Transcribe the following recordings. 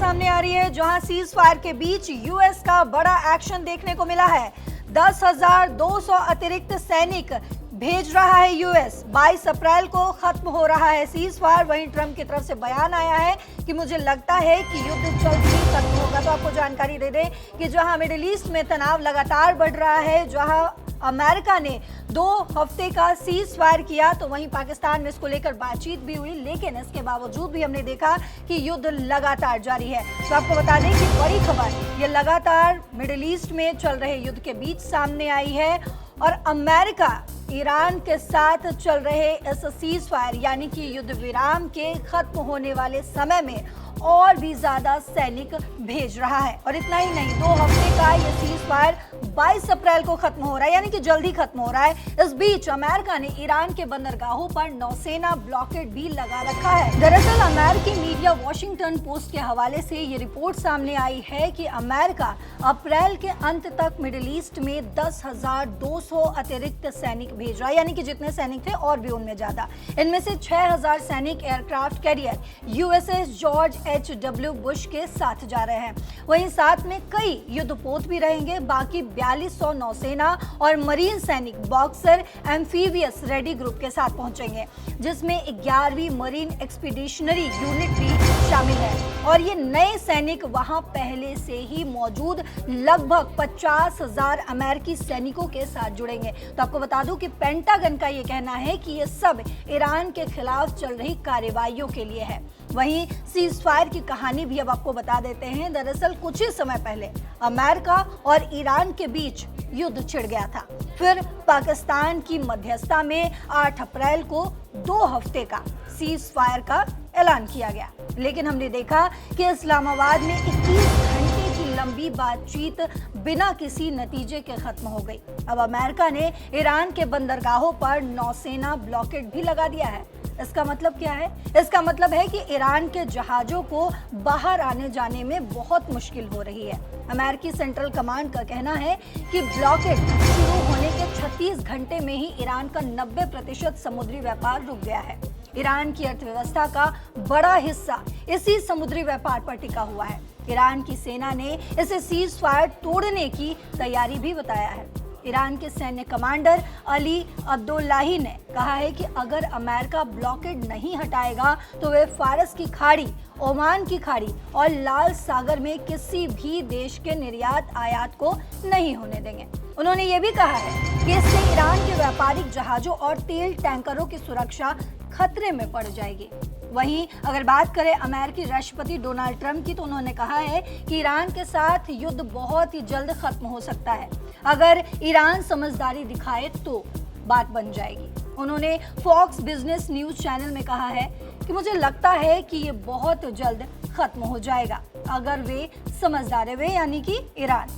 सामने आ रही है जहां सीज फायर के बीच यूएस का बड़ा एक्शन देखने को मिला है। 10,200 अतिरिक्त सैनिक भेज रहा है यूएस। 22 अप्रैल को खत्म हो रहा है सीज फायर। वहीं ट्रंप की तरफ से बयान आया है कि मुझे लगता है कि युद्ध जल्द ही खत्म होगा। तो आपको जानकारी दे दें कि जहां मिडिल ईस्ट में तनाव लगातार बढ़ रहा है, जहां अमेरिका ने 2 हफ्ते का सीज फायर किया, तो वहीं पाकिस्तान में इसको लेकर बातचीत भी हुई, लेकिन इसके बावजूद भी हमने देखा कि युद्ध लगातार जारी है। तो आपको बता दें कि बड़ी खबर ये लगातार मिडिल ईस्ट में चल रहे युद्ध के बीच सामने आई है और अमेरिका ईरान के साथ चल रहे इस सीज फायर यानी कि युद्ध विराम के खत्म होने वाले समय में और भी ज्यादा सैनिक भेज रहा है। और इतना ही नहीं, 2 हफ्ते का ये सीज फायर 22 अप्रैल को खत्म हो रहा है, यानी कि जल्दी खत्म हो रहा है। इस बीच अमेरिका ने ईरान के बंदरगाहों पर नौसेना ब्लॉकेड भी लगा रखा है। दरअसल अमेरिकी मीडिया वॉशिंगटन पोस्ट के हवाले से ये रिपोर्ट सामने आई है कि अमेरिका अप्रैल के अंत तक मिडिल ईस्ट में 10,200 अतिरिक्त सैनिक भेज रहा है, यानी कि जितने सैनिक थे और भी उनमें ज्यादा। इनमें से 6,000 सैनिक aircraft carrier USS George H.W. Bush के साथ जा रहे हैं। वहीं साथ में कई युद्धपोत भी रहेंगे। बाकी 4200 नौसेना और मरीन सैनिक बॉक्सर एम्फीबियस रेडी ग्रुप के साथ पहुंचेंगे, जिसमें 11वीं मरीन एक्सपीडिशनरी यूनिट भी शामिल है। और ये नए सैनिक वहां पहले से ही मौजूद लगभग 50,000 अमेरिकी सैनिकों के साथ जुड़ेंगे। तो आपको बता दूं कि पेंटागन का ये कहना है कि ये सब ईरान के खिलाफ चल रही कार्रवाइयों के लिए है। वहीं सीज फायर की कहानी भी अब आपको बता देते हैं। दरअसल कुछ ही समय पहले अमेरिका और ईरान के बीच युद्ध छिड़ गया था। फिर पाकिस्तान की मध्यस्थता में 8 अप्रैल को 2 हफ्ते का सीज फायर का ऐलान किया गया, लेकिन हमने देखा कि इस्लामाबाद में 21 घंटे की लंबी बातचीत बिना किसी नतीजे के खत्म हो गई। अब अमेरिका ने ईरान के बंदरगाहों पर नौसेना ब्लॉकेड भी लगा दिया है। इसका मतलब क्या है? इसका मतलब है कि ईरान के जहाजों को बाहर आने जाने में बहुत मुश्किल हो रही है। अमेरिकी सेंट्रल कमांड का कहना है कि ब्लॉकेड शुरू होने के 36 घंटे में ही ईरान का 90% समुद्री व्यापार रुक गया है। ईरान की अर्थव्यवस्था का बड़ा हिस्सा इसी समुद्री व्यापार पर टिका हुआ है। ईरान की सेना ने इसे सीज फायर तोड़ने की तैयारी भी बताया है। ईरान के सैन्य कमांडर अली अब्दुल्लाही ने कहा है कि अगर अमेरिका ब्लॉकेड नहीं हटाएगा तो वे फारस की खाड़ी, ओमान की खाड़ी और लाल सागर में किसी भी देश के निर्यात आयात को नहीं होने देंगे। उन्होंने ये भी कहा है कि इससे ईरान के व्यापारिक जहाजों और तेल टैंकरों की सुरक्षा खतरे में पड़ जाएगी। वहीं अगर बात करें अमेरिकी राष्ट्रपति डोनाल्ड ट्रंप की, तो उन्होंने कहा है कि ईरान के साथ युद्ध बहुत ही जल्द खत्म हो सकता है। अगर ईरान समझदारी दिखाए तो बात बन जाएगी। उन्होंने फॉक्स बिजनेस न्यूज चैनल में कहा है कि मुझे लगता है कि ये बहुत जल्द खत्म हो जाएगा। अगर वे समझदार है, वे यानी कि ईरान,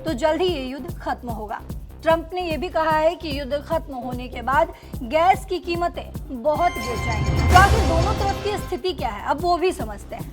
तो जल्द ही ये युद्ध खत्म होगा। ट्रंप ने यह भी कहा है कि युद्ध खत्म होने के बाद गैस की कीमतें बहुत गिर जाएंगी। तो आखिर दोनों तरफ की स्थिति क्या है, अब वो भी समझते हैं।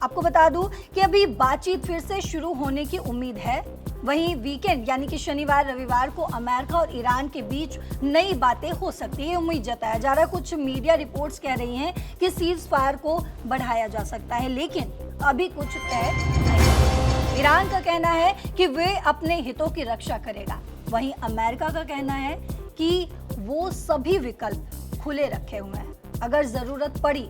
आपको बता दूं कि अभी बातचीत फिर से शुरू होने की उम्मीद है। वहीं वीकेंड यानी कि शनिवार रविवार को अमेरिका और ईरान के बीच नई बातें हो सकती है, उम्मीद जताया जा रहा है। कुछ मीडिया रिपोर्ट्स कह रही हैं कि सीज फायर को बढ़ाया जा सकता है, लेकिन अभी कुछ तय नहीं। ईरान का कहना है कि वे अपने हितों की रक्षा करेगा। वहीं अमेरिका का कहना है कि वो सभी विकल्प खुले रखे हुए हैं। अगर जरूरत पड़ी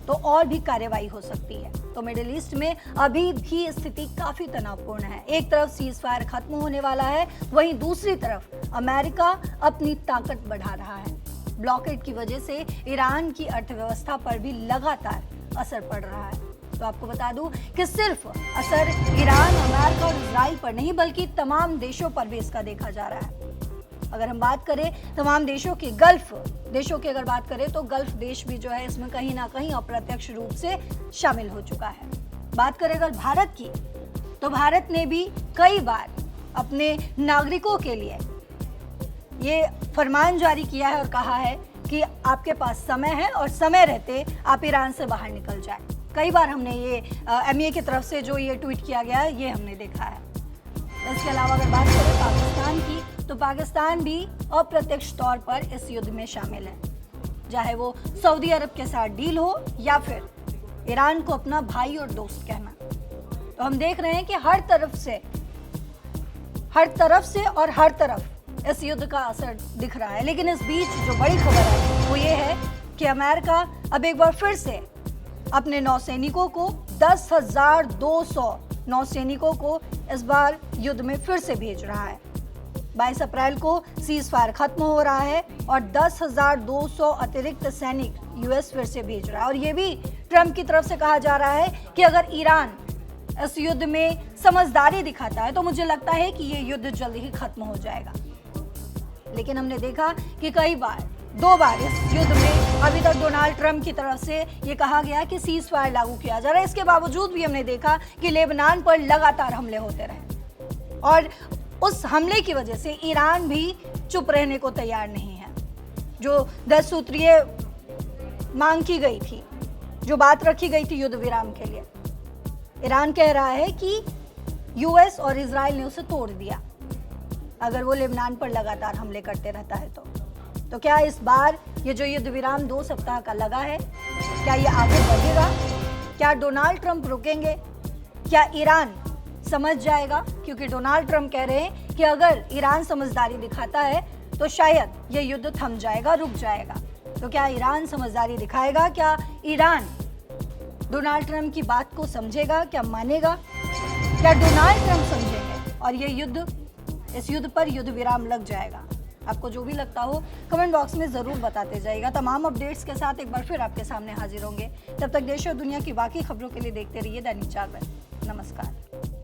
तो और भी कार्रवाई हो सकती है। तो मिडिल ईस्ट में अभी भी स्थिति काफी तनावपूर्ण है। एक तरफ सीज फायर खत्म होने वाला है, वहीं दूसरी तरफ अमेरिका अपनी ताकत बढ़ा रहा है। ब्लॉकेड की वजह से ईरान की अर्थव्यवस्था पर भी लगातार असर पड़ रहा है। तो आपको बता दूं कि सिर्फ असर ईरान, अमेरिका और इजराइल पर नहीं, बल्कि तमाम देशों पर भी इसका देखा जा रहा है। अगर हम बात करें तमाम देशों की, गल्फ देशों की अगर बात करें, तो गल्फ देश भी जो है इसमें कहीं ना कहीं अप्रत्यक्ष रूप से शामिल हो चुका है। बात करें अगर भारत की, तो भारत ने भी कई बार अपने नागरिकों के लिए ये फरमान जारी किया है और कहा है कि आपके पास समय है और समय रहते आप ईरान से बाहर निकल जाए। कई बार हमने ये एमईए की तरफ से जो ये ट्वीट किया गया है, ये हमने देखा है। इसके अलावा अगर बात करें पाकिस्तान की, तो पाकिस्तान भी अप्रत्यक्ष तौर पर इस युद्ध में शामिल है, चाहे वो सऊदी अरब के साथ डील हो या फिर ईरान को अपना भाई और दोस्त कहना। तो हम देख रहे हैं कि हर तरफ से और हर तरफ इस युद्ध का असर दिख रहा है। लेकिन इस बीच जो बड़ी खबर है वो ये है कि अमेरिका अब एक बार फिर से अपने नौसैनिकों को 10,200 नौसैनिकों को इस बार युद्ध में फिर से भेज रहा है। 22 अप्रैल को सीज फायर खत्म हो रहा है और 10,200 अतिरिक्त सैनिक यूएस फिर से भेज रहा है। और ये भी ट्रंप की तरफ से कहा जा रहा है कि अगर ईरान इस युद्ध में समझदारी दिखाता है तो मुझे लगता है कि ये युद्ध जल्दी ही खत्म हो जाएगा। लेकिन हमने देखा कि दो बार इस युद्ध में अभी तक डोनाल्ड ट्रंप की तरफ से ये कहा गया कि सीज फायर लागू किया जा रहा है। इसके बावजूद भी हमने देखा कि लेबनान पर लगातार हमले होते रहे और उस हमले की वजह से ईरान भी चुप रहने को तैयार नहीं है। जो 10 सूत्रीय मांग की गई थी, जो बात रखी गई थी युद्ध विराम के लिए, ईरान कह रहा है कि यूएस और इजराइल ने उसे तोड़ दिया अगर वो लेबनान पर लगातार हमले करते रहता है तो क्या इस बार ये जो युद्ध विराम 2 सप्ताह का लगा है, क्या ये आगे बढ़ेगा? क्या डोनाल्ड ट्रंप रुकेंगे? क्या ईरान समझ जाएगा? क्योंकि डोनाल्ड ट्रंप कह रहे हैं कि अगर ईरान समझदारी दिखाता है तो शायद ये युद्ध थम जाएगा, रुक जाएगा। तो क्या ईरान समझदारी दिखाएगा? क्या ईरान डोनाल्ड ट्रंप की बात को समझेगा? क्या मानेगा? क्या डोनाल्ड ट्रंप समझेंगे और ये इस युद्ध पर युद्ध विराम लग जाएगा? आपको जो भी लगता हो कमेंट बॉक्स में ज़रूर बताते जाइएगा। तमाम अपडेट्स के साथ एक बार फिर आपके सामने हाजिर होंगे। तब तक देश और दुनिया की बाकी खबरों के लिए देखते रहिए दैनिक जागरण। नमस्कार।